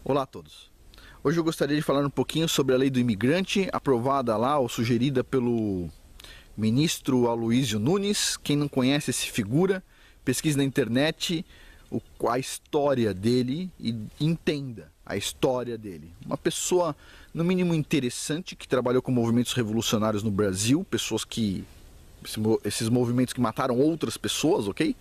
Olá a todos. Hoje eu gostaria de falar um pouquinho sobre a lei do imigrante, aprovada lá ou sugerida pelo ministro Aloysio Nunes. Quem não conhece esse figura, pesquise na internet a história dele e entenda a história dele. Uma pessoa, no mínimo, interessante, que trabalhou com movimentos revolucionários no Brasil, pessoas que... esses movimentos que mataram outras pessoas, ok?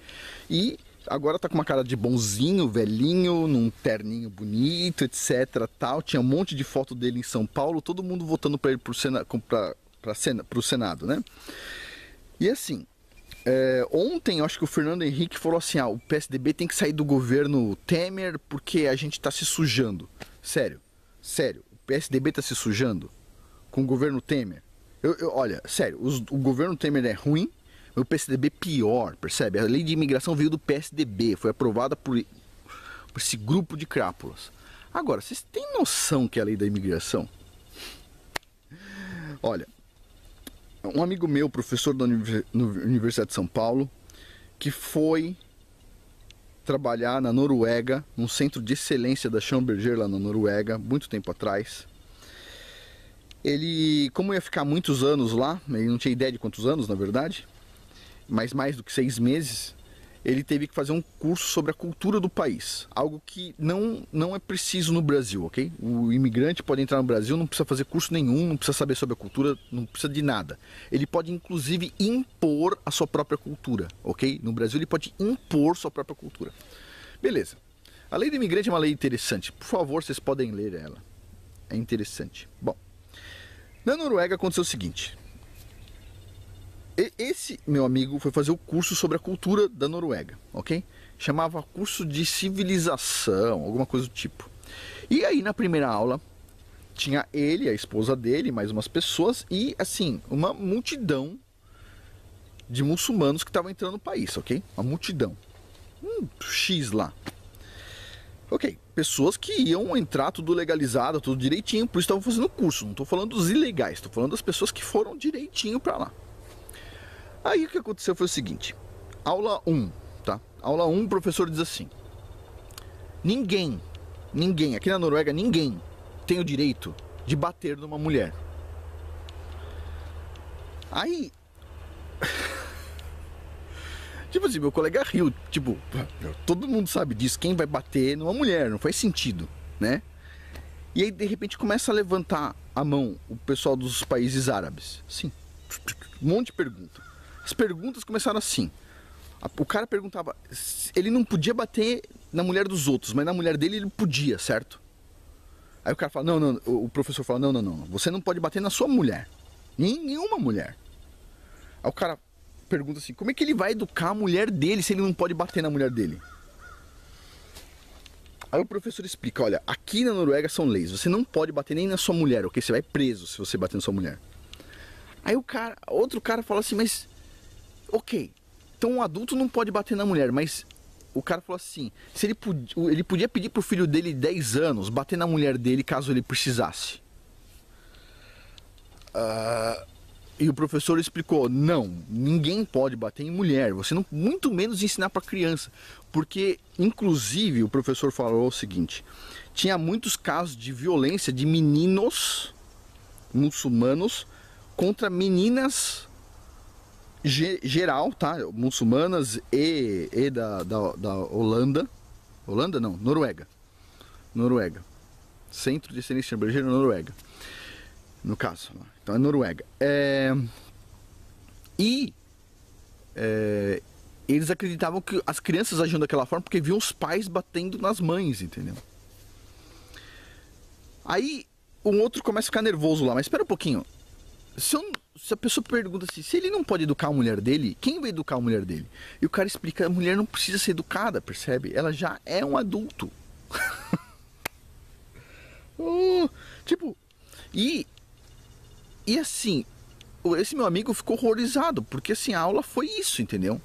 E agora tá com uma cara de bonzinho, velhinho, num terninho bonito, etc, tal. Tinha um monte de foto dele em São Paulo, todo mundo votando para ele pro Senado, né? E assim, ontem eu acho que o Fernando Henrique falou assim, o PSDB tem que sair do governo Temer porque a gente tá se sujando. Sério, o PSDB tá se sujando com o governo Temer? Olha, sério, o governo Temer é ruim, o PSDB pior, percebe? A lei de imigração veio do PSDB, foi aprovada por esse grupo de crápulas. Agora, vocês têm noção que é a lei da imigração? Olha, um amigo meu, professor da Universidade de São Paulo, que foi trabalhar na Noruega, num centro de excelência da Schlumberger lá na Noruega, muito tempo atrás. Ele, como ia ficar muitos anos lá, ele não tinha ideia de quantos anos, na verdade, mas mais do que 6 meses, ele teve que fazer um curso sobre a cultura do país. Algo que não é preciso no Brasil, ok? O imigrante pode entrar no Brasil, não precisa fazer curso nenhum, não precisa saber sobre a cultura, não precisa de nada. Ele pode, inclusive, impor a sua própria cultura, ok? No Brasil ele pode impor sua própria cultura. Beleza. A lei do imigrante é uma lei interessante. Por favor, vocês podem ler ela. É interessante. Bom, na Noruega aconteceu o seguinte. Esse meu amigo foi fazer o curso sobre a cultura da Noruega, ok? Chamava curso de civilização, alguma coisa do tipo. E aí na primeira aula tinha ele, a esposa dele, mais umas pessoas e assim, uma multidão de muçulmanos que estavam entrando no país, ok? Uma multidão. X lá. Ok, pessoas que iam entrar tudo legalizado, tudo direitinho, por isso estavam fazendo o curso. Não estou falando dos ilegais, estou falando das pessoas que foram direitinho para lá. Aí o que aconteceu foi o seguinte, aula 1, tá? Aula 1, o professor diz assim, ninguém, aqui na Noruega, ninguém tem o direito de bater numa mulher. Aí, tipo assim, meu colega riu, tipo, todo mundo sabe disso, quem vai bater numa mulher, não faz sentido, né? E aí, de repente, começa a levantar a mão o pessoal dos países árabes, assim, um monte de pergunta. As perguntas começaram assim. O cara perguntava, ele não podia bater na mulher dos outros, mas na mulher dele ele podia, certo? Aí o cara fala, não, o professor fala, não, você não pode bater na sua mulher, nenhuma mulher. Aí o cara pergunta assim, como é que ele vai educar a mulher dele se ele não pode bater na mulher dele? Aí o professor explica, olha, aqui na Noruega são leis, você não pode bater nem na sua mulher, ok? Você vai preso se você bater na sua mulher. Aí outro cara fala assim, mas... ok, então um adulto não pode bater na mulher, mas o cara falou assim, se ele podia pedir pro filho dele de 10 anos bater na mulher dele caso ele precisasse. E o professor explicou, não, ninguém pode bater em mulher, você não, muito menos ensinar para criança, porque inclusive o professor falou o seguinte, tinha muitos casos de violência de meninos muçulmanos contra meninas geral, tá? Muçulmanas e da Holanda. Holanda não, Noruega. Centro de Excelência Brasileira, Noruega. No caso, então é Noruega. Eles acreditavam que as crianças agiam daquela forma porque viam os pais batendo nas mães, entendeu? Aí um outro começa a ficar nervoso lá, mas espera um pouquinho. Se a pessoa pergunta assim, se ele não pode educar a mulher dele, quem vai educar a mulher dele? E o cara explica, a mulher não precisa ser educada, percebe? Ela já é um adulto. Tipo, e assim, esse meu amigo ficou horrorizado, porque assim, a aula foi isso, entendeu?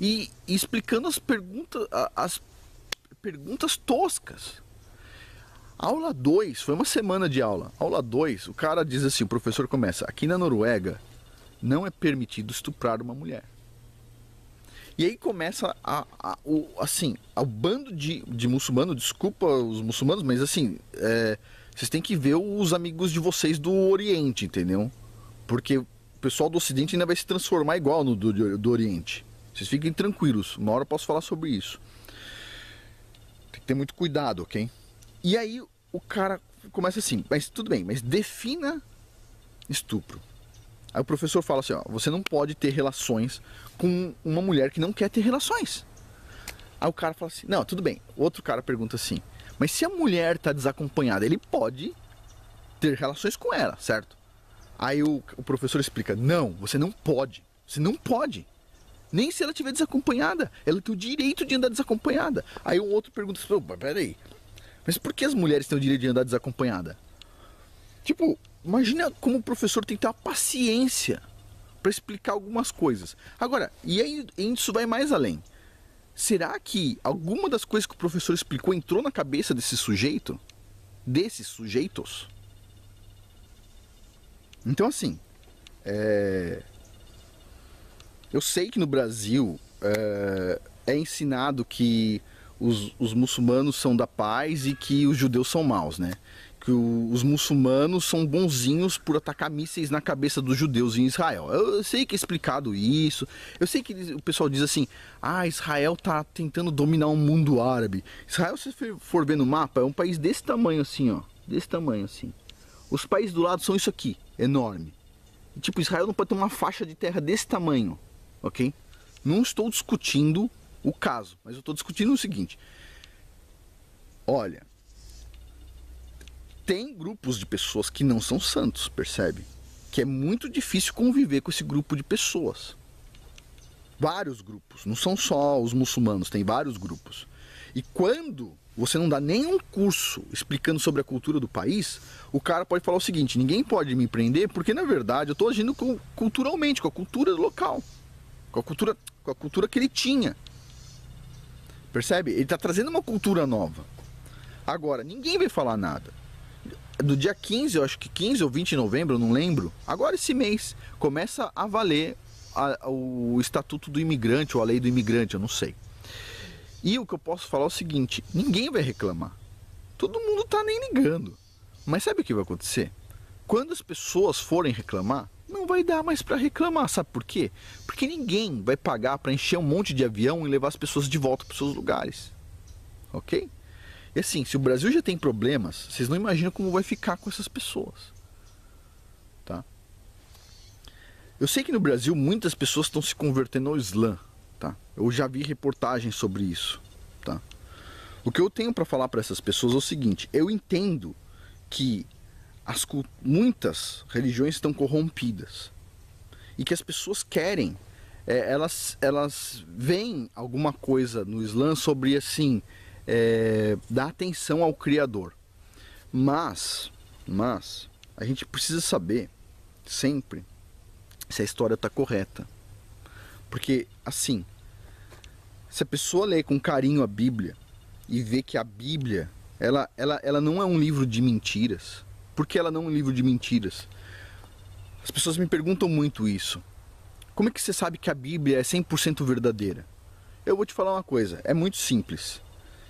E explicando as perguntas toscas. Aula 2, foi uma semana de aula. Aula 2, o cara diz assim, o professor começa, aqui na Noruega não é permitido estuprar uma mulher. E aí começa o bando de muçulmanos, desculpa os muçulmanos, mas assim, vocês têm que ver os amigos de vocês do Oriente, entendeu? Porque o pessoal do Ocidente ainda vai se transformar igual no do Oriente. Vocês fiquem tranquilos, uma hora eu posso falar sobre isso. Tem que ter muito cuidado, ok? E aí o cara começa assim, mas tudo bem, mas defina estupro. Aí o professor fala assim, ó, você não pode ter relações com uma mulher que não quer ter relações. Aí o cara fala assim, não, tudo bem. Outro cara pergunta assim, mas se a mulher está desacompanhada, ele pode ter relações com ela, certo? Aí o professor explica, não, você não pode. Você não pode. Nem se ela estiver desacompanhada. Ela tem o direito de andar desacompanhada. Aí o outro pergunta assim, peraí, mas por que as mulheres têm o direito de andar desacompanhada? Tipo, imagina como o professor tem que ter uma paciência para explicar algumas coisas. Agora, e aí isso vai mais além. Será que alguma das coisas que o professor explicou entrou na cabeça desse sujeito? Desses sujeitos? Então, assim, eu sei que no Brasil é ensinado que os muçulmanos são da paz e que os judeus são maus, né? Que os muçulmanos são bonzinhos por atacar mísseis na cabeça dos judeus em Israel. Eu sei que é explicado isso. Eu sei que o pessoal diz assim, Israel tá tentando dominar o mundo árabe. Israel, se você for ver no mapa, é um país desse tamanho assim, ó. Desse tamanho assim. Os países do lado são isso aqui, enorme. E, tipo, Israel não pode ter uma faixa de terra desse tamanho, ok? Não estou discutindo o caso, mas eu estou discutindo o seguinte. Olha, tem grupos de pessoas que não são santos, percebe? Que é muito difícil conviver com esse grupo de pessoas. Vários grupos, não são só os muçulmanos, tem vários grupos. E quando você não dá nenhum curso explicando sobre a cultura do país, o cara pode falar o seguinte, ninguém pode me prender porque na verdade eu estou agindo culturalmente, com a cultura local, com a cultura que ele tinha. Percebe? Ele está trazendo uma cultura nova. Agora, ninguém vai falar nada. Do dia 15, eu acho que 15 ou 20 de novembro, eu não lembro, agora esse mês, começa a valer o Estatuto do Imigrante ou a Lei do Imigrante, eu não sei. E o que eu posso falar é o seguinte, ninguém vai reclamar. Todo mundo tá nem ligando. Mas sabe o que vai acontecer? Quando as pessoas forem reclamar, não vai dar mais para reclamar, sabe por quê? Porque ninguém vai pagar para encher um monte de avião e levar as pessoas de volta para os seus lugares. Ok? E assim, se o Brasil já tem problemas, vocês não imaginam como vai ficar com essas pessoas. Tá? Eu sei que no Brasil muitas pessoas estão se convertendo ao Islã. Tá? Eu já vi reportagens sobre isso. Tá? O que eu tenho para falar para essas pessoas é o seguinte, eu entendo que muitas religiões estão corrompidas e que as pessoas querem, elas veem alguma coisa no Islã sobre assim, dar atenção ao Criador, mas a gente precisa saber sempre se a história está correta, porque assim, se a pessoa lê com carinho a Bíblia e vê que a Bíblia ela não é um livro de mentiras. Por que ela não é um livro de mentiras? As pessoas me perguntam muito isso. Como é que você sabe que a Bíblia é 100% verdadeira? Eu vou te falar uma coisa, é muito simples.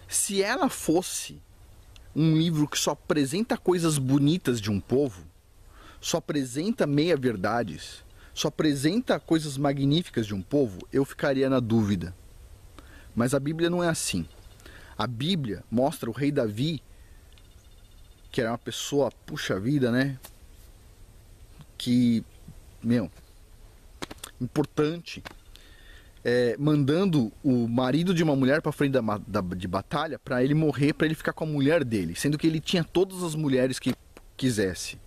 Se ela fosse um livro que só apresenta coisas bonitas de um povo, só apresenta meia-verdades, só apresenta coisas magníficas de um povo, eu ficaria na dúvida. Mas a Bíblia não é assim. A Bíblia mostra o rei Davi, que era uma pessoa, puxa vida, né? Que, importante, mandando o marido de uma mulher para frente de batalha para ele morrer, para ele ficar com a mulher dele, sendo que ele tinha todas as mulheres que quisesse.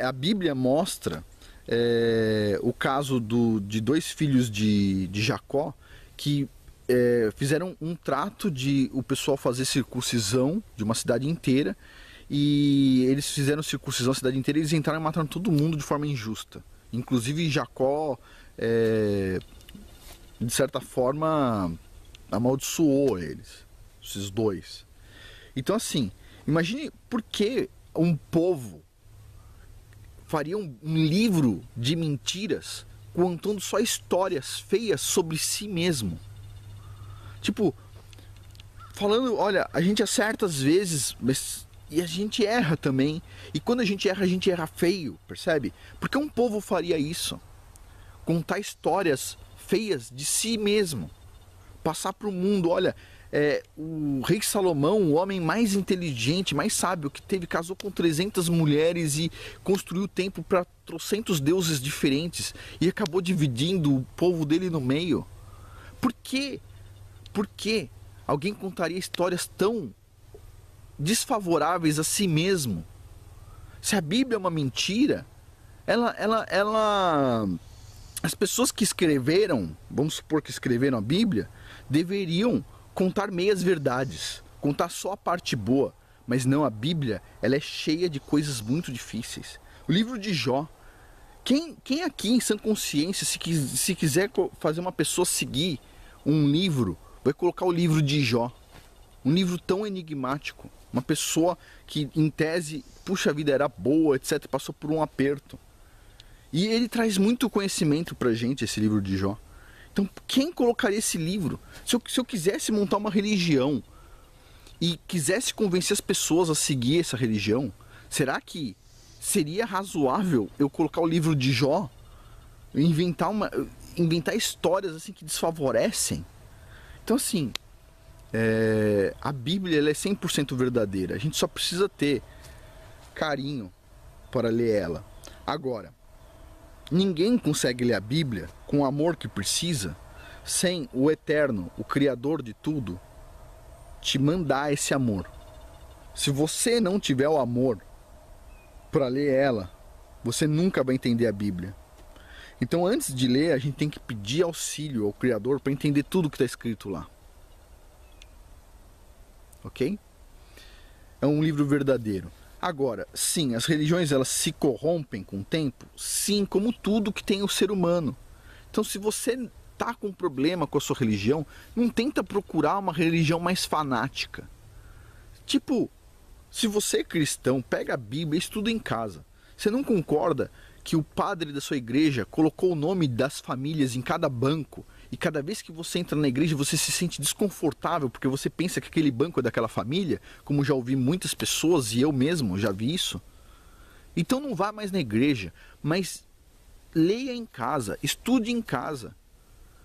A Bíblia mostra o caso de dois filhos de Jacó que fizeram um trato de o pessoal fazer circuncisão de uma cidade inteira, e eles fizeram circuncisão da cidade inteira e eles entraram e mataram todo mundo de forma injusta. Inclusive Jacó, de certa forma, amaldiçoou eles, esses dois. Então assim, imagine por que um povo faria um livro de mentiras contando só histórias feias sobre si mesmo. Tipo, falando, olha, a gente acerta às vezes, mas e a gente erra também. E quando a gente erra feio, percebe? Porque um povo faria isso? Contar histórias feias de si mesmo. Passar para o mundo, olha, o rei Salomão, o homem mais inteligente, mais sábio que teve, casou com 300 mulheres e construiu o templo para trocentos deuses diferentes e acabou dividindo o povo dele no meio. Por quê? Por que alguém contaria histórias tão desfavoráveis a si mesmo? Se a Bíblia é uma mentira, as pessoas que escreveram, vamos supor que escreveram a Bíblia, deveriam contar meias verdades, contar só a parte boa, mas não, a Bíblia, ela é cheia de coisas muito difíceis. O livro de Jó, quem aqui em sã consciência, se quiser fazer uma pessoa seguir um livro, vai colocar o livro de Jó, um livro tão enigmático, uma pessoa que em tese, puxa, a vida era boa, etc, passou por um aperto. E ele traz muito conhecimento pra gente, esse livro de Jó. Então, quem colocaria esse livro? Se eu quisesse montar uma religião e quisesse convencer as pessoas a seguir essa religião, será que seria razoável eu colocar o livro de Jó? Inventar histórias assim que desfavorecem? Então, assim, a Bíblia ela é 100% verdadeira. A gente só precisa ter carinho para ler ela. Agora, ninguém consegue ler a Bíblia com o amor que precisa sem o Eterno, o Criador de tudo, te mandar esse amor. Se você não tiver o amor para ler ela, você nunca vai entender a Bíblia. Então, antes de ler, a gente tem que pedir auxílio ao Criador para entender tudo que está escrito lá. Ok? É um livro verdadeiro. Agora, sim, as religiões elas se corrompem com o tempo? Sim, como tudo que tem o ser humano. Então, se você está com problema com a sua religião, não tenta procurar uma religião mais fanática. Tipo, se você é cristão, pega a Bíblia e estuda em casa. Você não concorda que o padre da sua igreja colocou o nome das famílias em cada banco e cada vez que você entra na igreja você se sente desconfortável porque você pensa que aquele banco é daquela família, como já ouvi muitas pessoas e eu mesmo já vi isso? Então não vá mais na igreja, mas leia em casa, estude em casa,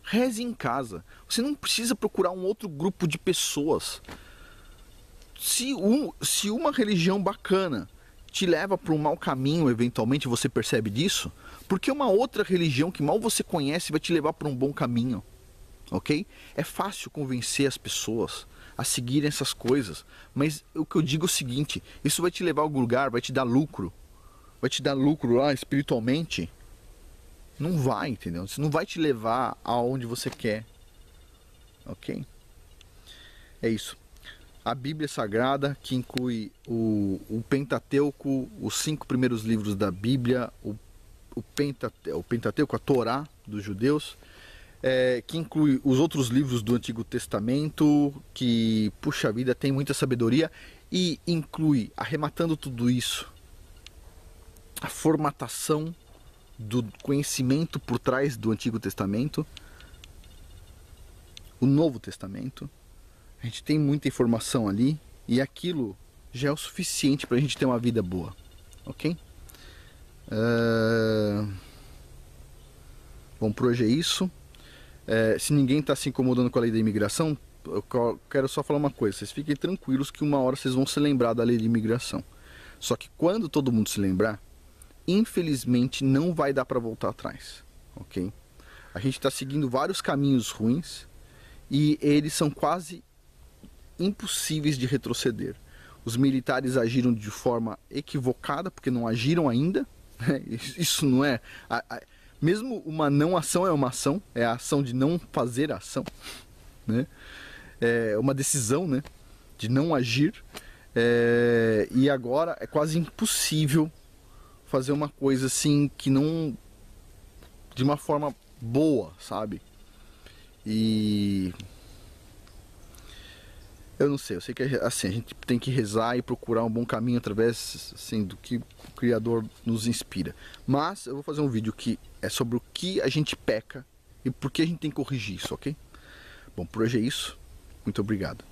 reze em casa. Você não precisa procurar um outro grupo de pessoas. Se uma religião bacana te leva para um mau caminho, eventualmente você percebe disso, porque uma outra religião que mal você conhece vai te levar para um bom caminho, ok? É fácil convencer as pessoas a seguirem essas coisas, mas o que eu digo é o seguinte, isso vai te levar a algum lugar, vai te dar lucro lá espiritualmente? Não vai, entendeu? Isso não vai te levar aonde você quer, ok? É isso. A Bíblia Sagrada, que inclui o Pentateuco, os 5 primeiros livros da Bíblia, o Pentateuco, a Torá dos judeus, que inclui os outros livros do Antigo Testamento, que, puxa vida, tem muita sabedoria, e inclui, arrematando tudo isso, a formatação do conhecimento por trás do Antigo Testamento, o Novo Testamento. A gente tem muita informação ali e aquilo já é o suficiente para a gente ter uma vida boa, ok? Bom, por hoje é isso. Se ninguém está se incomodando com a lei da imigração, eu quero só falar uma coisa. Vocês fiquem tranquilos que uma hora vocês vão se lembrar da lei de imigração. Só que quando todo mundo se lembrar, infelizmente não vai dar para voltar atrás, ok? A gente está seguindo vários caminhos ruins e eles são quase impossíveis de retroceder. Os militares agiram de forma equivocada porque não agiram ainda. Isso não é... Mesmo uma não ação é uma ação, é a ação de não fazer a ação, né? É uma decisão, né, de não agir. E agora é quase impossível fazer uma coisa assim que não... de uma forma boa, sabe? E... Eu não sei, eu sei que assim, a gente tem que rezar e procurar um bom caminho através assim, do que o Criador nos inspira. Mas eu vou fazer um vídeo que é sobre o que a gente peca e por que a gente tem que corrigir isso, ok? Bom, por hoje é isso. Muito obrigado.